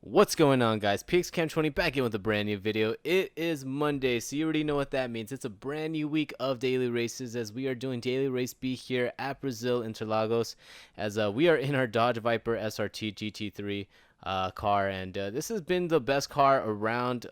What's going on, guys? PXCam20 back in with a brand new video. It is Monday, so you already know what that means. It's a brand new week of daily races as we are doing daily race B here at Brazil Interlagos, as we are in our Dodge Viper SRT GT3 car, and this has been the best car around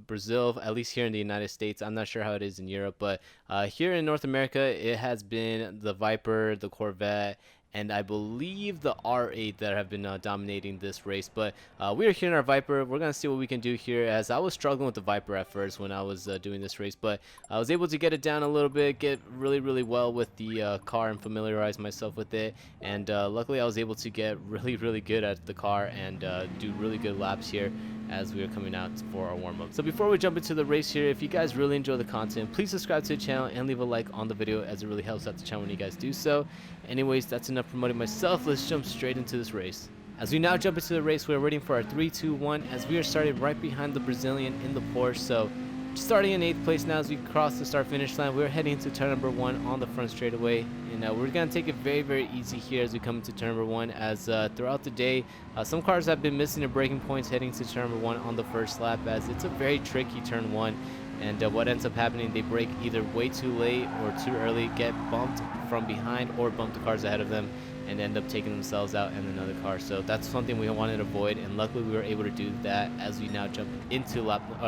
Brazil, at least here in the United States. I'm not sure how it is in Europe, but here in North America, it has been the Viper, the Corvette, and I believe the R8 that have been dominating this race. But we are here in our Viper. We're going to see what we can do here, as I was struggling with the Viper at first when I was doing this race. But I was able to get it down a little bit, get really well with the car and familiarize myself with it. And luckily I was able to get really good at the car and do really good laps here as we are coming out for our warm-up. So before we jump into the race here, if you guys really enjoy the content, please subscribe to the channel and leave a like on the video, as it really helps out the channel when you guys do so. Anyways, that's enough promoting myself. Let's jump straight into this race. As we now jump into the race, we're waiting for our 3, 2, 1, as we are starting right behind the Brazilian in the Porsche. So starting in 8th place now as we cross the start-finish line. We're heading into turn number 1 on the front straightaway, and we're going to take it very easy here as we come into turn number 1, as throughout the day some cars have been missing their braking points heading to turn number 1 on the first lap, as it's a very tricky turn 1. And what ends up happening, they brake either way too late or too early, get bumped from behind, or bump the cars ahead of them and end up taking themselves out and another car. So that's something we wanted to avoid, and luckily we were able to do that as we now jump into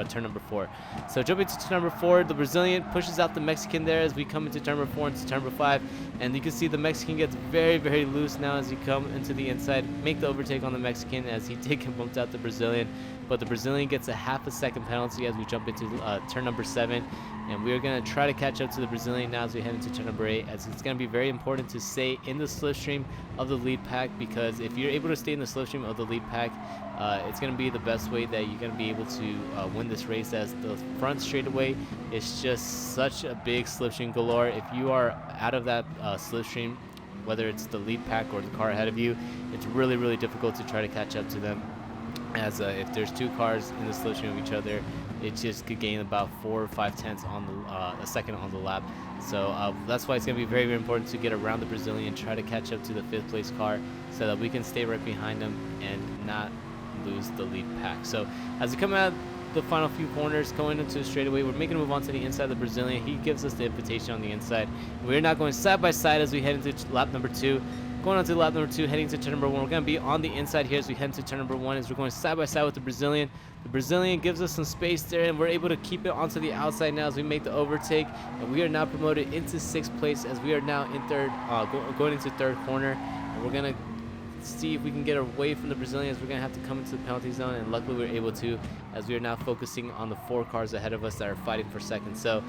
turn number 4. So jumping to turn number 4, the Brazilian pushes out the Mexican there as we come into turn number 4 into turn number 5, and you can see the Mexican gets very loose now as you come into the inside, make the overtake on the Mexican as he did get bumped out the Brazilian. But the Brazilian gets a half a second penalty as we jump into turn number 7, and we are going to try to catch up to the Brazilian now as we head into turn number 8, as it's going to be very important to stay in the slipstream of the lead pack, because if you're able to stay in the slipstream of the lead pack, it's going to be the best way that you're going to be able to win this race, as the front straightaway is just such a big slipstream galore. If you are out of that slipstream, whether it's the lead pack or the car ahead of you, it's really difficult to try to catch up to them, as if there's 2 cars in the slipstream of each other, it just could gain about 4 or 5 tenths on a second on the lap. So that's why it's going to be very important to get around the Brazilian, try to catch up to the 5th place car so that we can stay right behind them and not lose the lead pack. So as we come out the final few corners going into the straightaway, we're making a move on to the inside of the Brazilian. He gives us the invitation on the inside. We're now going side by side as we head into lap number 2. Going on to lap number 2, heading to turn number 1. We're going to be on the inside here as we head into turn number 1, as we're going side by side with the Brazilian. The Brazilian gives us some space there, and we're able to keep it onto the outside now as we make the overtake. And we are now promoted into 6th place as we are now in third, going into third corner. And we're going to see if we can get away from the Brazilians. We're going to have to come into the penalty zone, and luckily we were able to, as we are now focusing on the 4 cars ahead of us that are fighting for second. So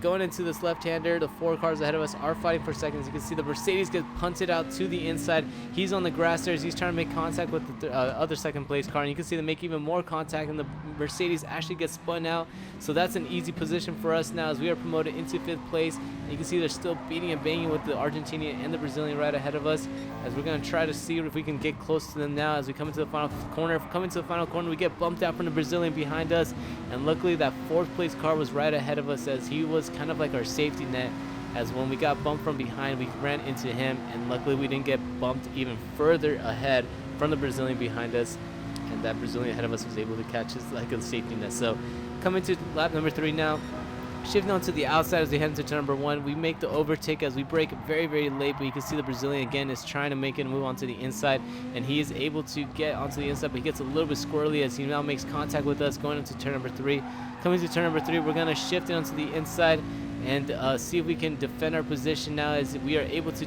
going into this left-hander, the 4 cars ahead of us are fighting for seconds. You can see the Mercedes gets punted out to the inside. He's on the grass there as he's trying to make contact with the other second place car, and you can see them make even more contact, and the Mercedes actually gets spun out. So that's an easy position for us now as we are promoted into 5th place, and you can see they're still beating and banging with the Argentinian and the Brazilian right ahead of us, as we're going to try to see if we can get close to them now as we come into the final corner. Coming to the final corner, we get bumped out from the Brazilian behind us, and luckily that 4th place car was right ahead of us, as he was kind of like our safety net, as when we got bumped from behind, we ran into him, and luckily we didn't get bumped even further ahead from the Brazilian behind us, and that Brazilian ahead of us was able to catch us like a safety net. So coming to lap number 3 now, shifting on to the outside as we head into turn number 1, we make the overtake as we brake very late, but you can see the Brazilian again is trying to make it move onto the inside, and he is able to get onto the inside, but he gets a little bit squirrely as he now makes contact with us going into turn number 3. Coming to turn number 3, we're going to shift it onto the inside and see if we can defend our position now, as we are able to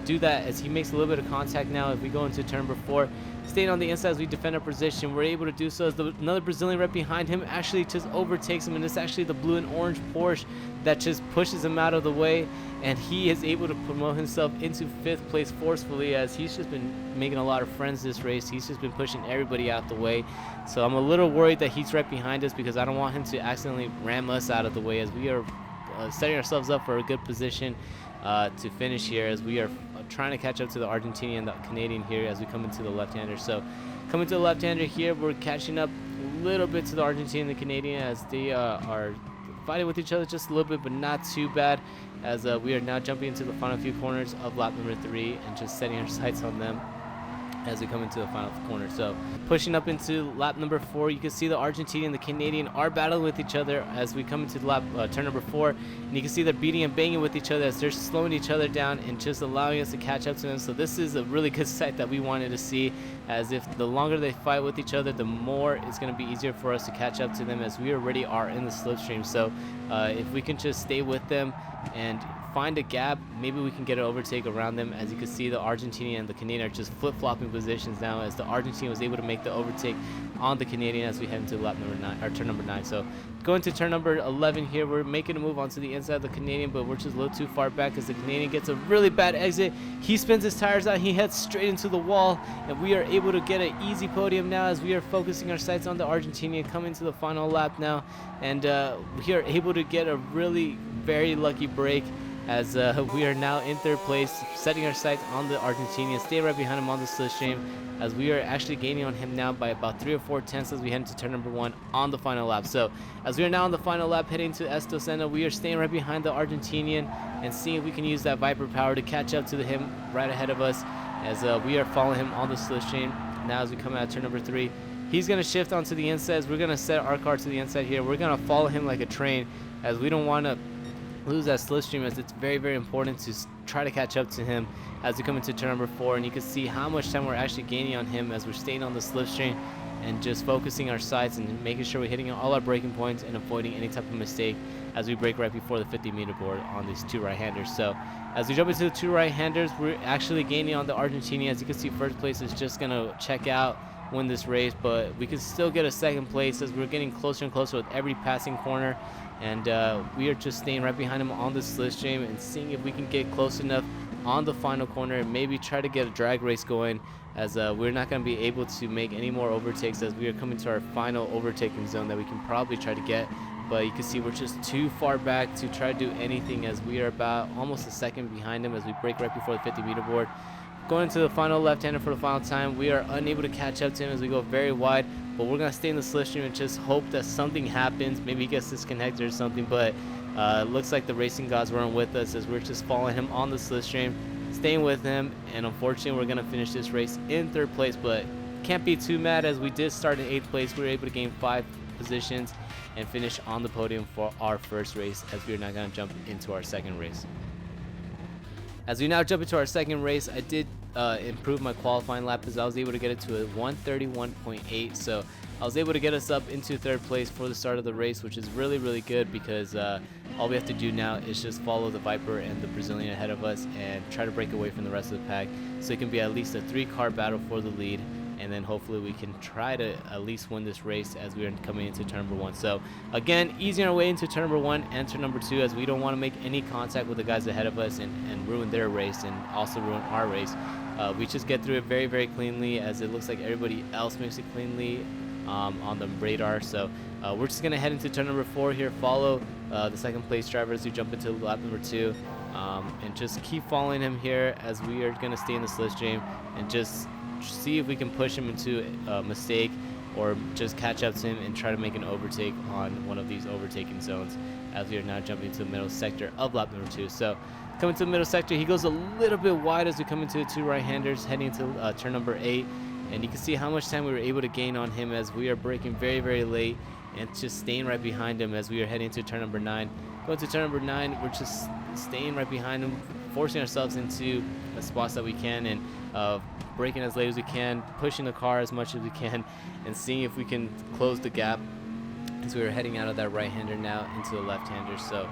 do that as he makes a little bit of contact now. If we go into turn number 4, staying on the inside as we defend our position, we're able to do so as another Brazilian right behind him actually just overtakes him, and it's actually the blue and orange Porsche that just pushes him out of the way, and he is able to promote himself into 5th place forcefully, as he's just been making a lot of friends this race. He's just been pushing everybody out the way, so I'm a little worried that he's right behind us, because I don't want him to accidentally ram us out of the way, as we are setting ourselves up for a good position to finish here, as we are trying to catch up to the Argentinian and the Canadian here as we come into the left-hander. So coming to the left-hander here, we're catching up a little bit to the Argentinian and the Canadian, as they are fighting with each other just a little bit, but not too bad, as we are now jumping into the final few corners of lap number 3 and just setting our sights on them. as we come into the final corner. So pushing up into lap number 4, you can see the Argentinian and the Canadian are battling with each other as we come into the lap turn number 4, and you can see they're beating and banging with each other as they're slowing each other down and just allowing us to catch up to them. So this is a really good sight that we wanted to see, as if the longer they fight with each other, the more it's going to be easier for us to catch up to them, as we already are in the slipstream. So if we can just stay with them and find a gap, maybe we can get an overtake around them. As you can see, the Argentinian and the Canadian are just flip-flopping positions now, as the Argentinian was able to make the overtake on the Canadian as we head into lap number 9, or turn number 9. So going to turn number 11 here, we're making a move onto the inside of the Canadian, but we're just a little too far back as the Canadian gets a really bad exit. He spins his tires out, he heads straight into the wall, and we are able to get an easy podium now as we are focusing our sights on the Argentinian coming to the final lap now, and we are able to get a really very lucky break, as we are now in 3rd place, setting our sights on the Argentinian, stay right behind him on the slipstream, as we are actually gaining on him now by about 3 or 4 tenths as we head into turn number 1 on the final lap. So as we are now on the final lap heading to Esto Senna, we are staying right behind the Argentinian and seeing if we can use that Viper power to catch up to him right ahead of us, as we are following him on the slipstream. Now as we come out of turn number 3, he's going to shift onto the inside. We're going to set our car to the inside here. We're going to follow him like a train, as we don't want to lose that slipstream, as it's very, very important to try to catch up to him as we come into turn number 4. And you can see how much time we're actually gaining on him as we're staying on the slipstream and just focusing our sights and making sure we're hitting all our braking points and avoiding any type of mistake as we brake right before the 50-meter board on these 2 right-handers. So as we jump into the 2 right-handers, we're actually gaining on the Argentinian. As you can see, 1st place is just going to check out, win this race, but we can still get a 2nd place as we're getting closer and closer with every passing corner. And we are just staying right behind him on the slipstream and seeing if we can get close enough on the final corner and maybe try to get a drag race going, as we're not going to be able to make any more overtakes as we are coming to our final overtaking zone that we can probably try to get. But you can see we're just too far back to try to do anything, as we are about almost a 2nd behind him as we brake right before the 50-meter board. Going to the final left-hander for the final time, we are unable to catch up to him as we go very wide, but we're going to stay in the slipstream and just hope that something happens. Maybe he gets disconnected or something, but looks like the racing gods weren't with us as we're just following him on the slipstream, staying with him, and unfortunately we're going to finish this race in 3rd place, but can't be too mad as we did start in 8th place. We were able to gain 5 positions and finish on the podium for our 1st race, as we are now going to jump into our 2nd race. As we now jump into our 2nd race, I did improve my qualifying lap as I was able to get it to a 1:31.8. So I was able to get us up into 3rd place for the start of the race, which is really, really good, because all we have to do now is just follow the Viper and the Brazilian ahead of us and try to break away from the rest of the pack, so it can be at least a 3-car battle for the lead. And then hopefully we can try to at least win this race as we are coming into turn number 1. So again, easing our way into turn number 1 and turn number 2, as we don't want to make any contact with the guys ahead of us and ruin their race and also ruin our race. We just get through it very, very cleanly, as it looks like everybody else makes it cleanly on the radar. So we're just going to head into turn number 4 here, follow the 2nd place driver as we jump into lap number 2, and just keep following him here as we are going to stay in the slipstream and just see if we can push him into a mistake or just catch up to him and try to make an overtake on one of these overtaking zones, as we are now jumping to the middle sector of lap number 2. So coming to the middle sector, he goes a little bit wide as we come into the 2 right-handers heading to turn number 8, and you can see how much time we were able to gain on him as we are braking very, very late and just staying right behind him as we are heading to turn number 9. Going to turn number 9, we're just staying right behind him, forcing ourselves into the spots that we can, and braking as late as we can, pushing the car as much as we can, and seeing if we can close the gap as we are heading out of that right-hander now into the left-hander. So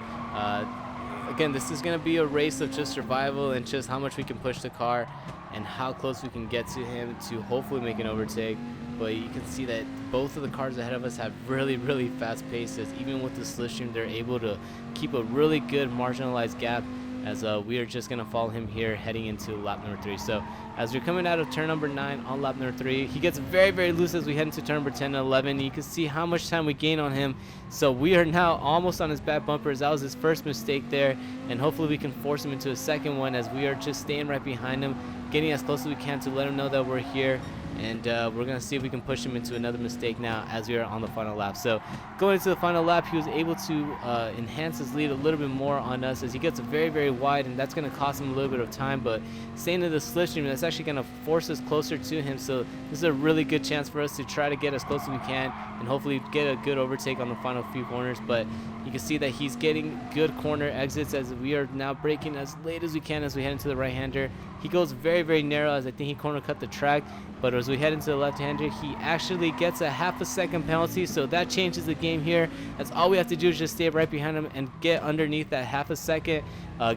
again, this is going to be a race of just survival and just how much we can push the car and how close we can get to him to hopefully make an overtake. But you can see that both of the cars ahead of us have really, really fast paces. Even with the slipstream, they're able to keep a really good marginalized gap, as we are just going to follow him here heading into lap number 3. So as we're coming out of turn number 9 on lap number 3, he gets very, very loose as we head into turn number 10 and 11. You can see how much time we gain on him. So we are now almost on his back bumpers. That was his first mistake there, and hopefully we can force him into a second one as we are just staying right behind him, getting as close as we can to let him know that we're here. and we're gonna see if we can push him into another mistake now as we are on the final lap. So going into the final lap, he was able to enhance his lead a little bit more on us as he gets very wide, and that's gonna cost him a little bit of time. But staying in the slipstream, that's actually gonna force us closer to him. So this is a really good chance for us to try to get as close as we can and hopefully get a good overtake on the final few corners. But you can see that he's getting good corner exits as we are now braking as late as we can as we head into the right-hander. He goes very narrow as I think he corner cut the track, but as we head into the left-hander, he actually gets a half a second penalty, so that changes the game here. That's all we have to do is just stay right behind him and get underneath that half a second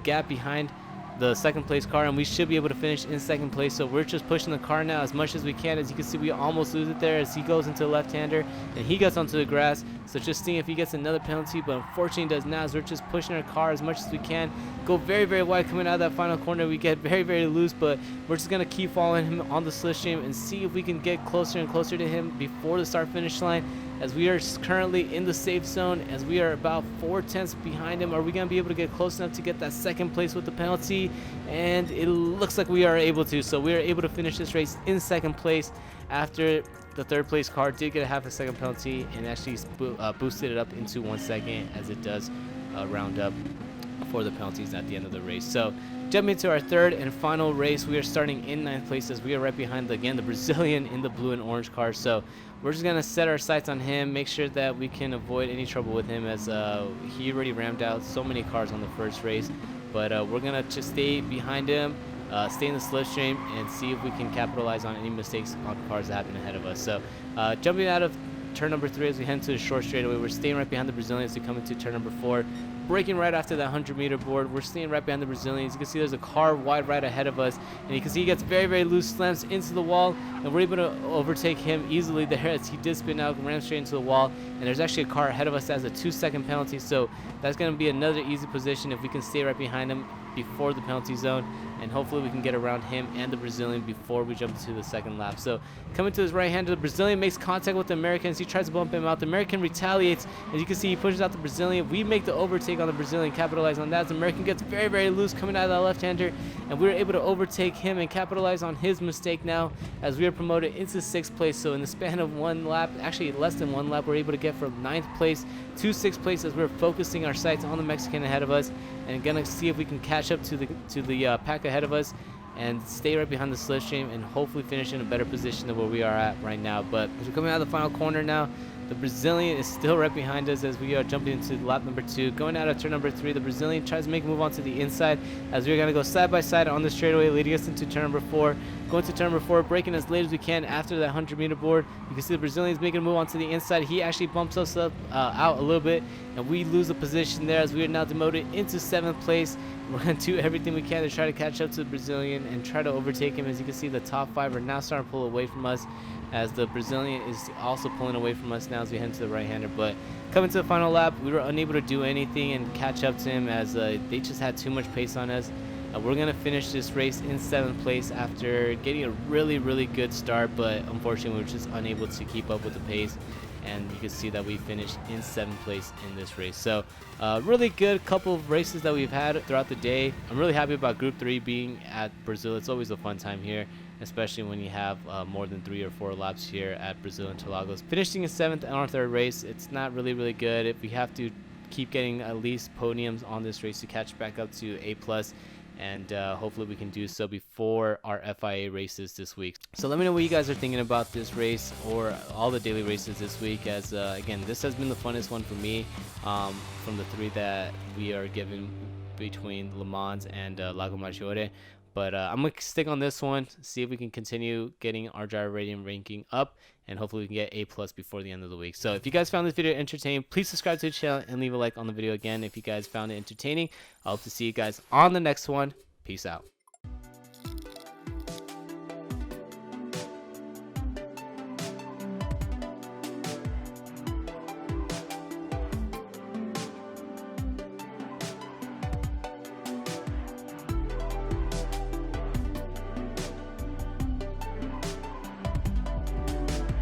gap behind the second place car, and we should be able to finish in second place. So we're just pushing the car now as much as we can. As you can see, we almost lose it there as he goes into the left-hander and he gets onto the grass. So just seeing if he gets another penalty, but unfortunately he does not, as we're just pushing our car as much as we can. Go very wide coming out of that final corner. We get very loose, but we're just gonna keep following him on the slipstream and see if we can get closer and closer to him before the start finish line, as we are currently in the safe zone, as we are about 4/10 behind him. Are we going to be able to get close enough to get that second place with the penalty? And it looks like we are able to. So we are able to finish this race in second place after the third place car did get a half a second penalty and actually boosted it up into 1 second, as it does round up for the penalties at the end of the race. So jumping into our third and final race, we are starting in 9th place as we are right behind the Brazilian in the blue and orange car. So we're just gonna set our sights on him, make sure that we can avoid any trouble with him, as he already rammed out so many cars on the first race. But we're gonna just stay behind him, stay in the slipstream, and see if we can capitalize on any mistakes on cars that happen ahead of us. So jumping out of turn number 3 as we head into the short straightaway, we're staying right behind the Brazilian as we come into turn number 4. Braking right after that 100-meter board, we're staying right behind the Brazilians. You can see there's a car wide right ahead of us, and you can see he gets very loose, slams into the wall, and we're able to overtake him easily there as he did spin out, ran straight into the wall. And there's actually a car ahead of us that has a 2-second penalty, so that's going to be another easy position if we can stay right behind him before the penalty zone, and hopefully we can get around him and the Brazilian before we jump into the second lap. So coming to his right hander, the Brazilian makes contact with the American as he tries to bump him out. The American retaliates. As you can see, he pushes out the Brazilian. We make the overtake on the Brazilian, capitalize on that as the American gets very loose coming out of that left-hander, and we were able to overtake him and capitalize on his mistake now as we are promoted into 6th place. So in the span of 1 lap, actually less than 1 lap, we're able to get from 9th place to 6th place as we're focusing our sights on the Mexican ahead of us and gonna see if we can catch up to the pack ahead of us and stay right behind the slipstream and hopefully finish in a better position than where we are at right now. But as we're coming out of the final corner now, the Brazilian is still right behind us as we are jumping into lap number 2. Going out of turn number 3, the Brazilian tries to make a move onto the inside as we're going to go side by side on the straightaway, leading us into turn number 4. Going to turn number 4, braking as late as we can after that 100-meter board. You can see the Brazilian is making a move onto the inside. He actually bumps us up out a little bit, and we lose the position there as we are now demoted into 7th place. We're going to do everything we can to try to catch up to the Brazilian and try to overtake him. As you can see, the top 5 are now starting to pull away from us, as the Brazilian is also pulling away from us now as we head to the right-hander. But coming to the final lap, we were unable to do anything and catch up to him as they just had too much pace on us. We're going to finish this race in 7th place after getting a really good start, but unfortunately we were just unable to keep up with the pace. And you can see that we finished in 7th place in this race. So really good couple of races that we've had throughout the day. I'm really happy about Group 3 being at Brazil. It's always a fun time here, especially when you have more than 3 or 4 laps here at Brazil Interlagos. Finishing in 7th on our 3rd race, it's not really good. If we have to keep getting at least podiums on this race to catch back up to A+, and hopefully we can do so before our FIA races this week. So let me know what you guys are thinking about this race or all the daily races this week, as again, this has been the funnest one for me from the 3 that we are given between Le Mans and Lago Maggiore. But I'm going to stick on this one, see if we can continue getting our driver rating ranking up, and hopefully we can get A+ before the end of the week. So if you guys found this video entertaining, please subscribe to the channel and leave a like on the video again if you guys found it entertaining. I hope to see you guys on the next one. Peace out.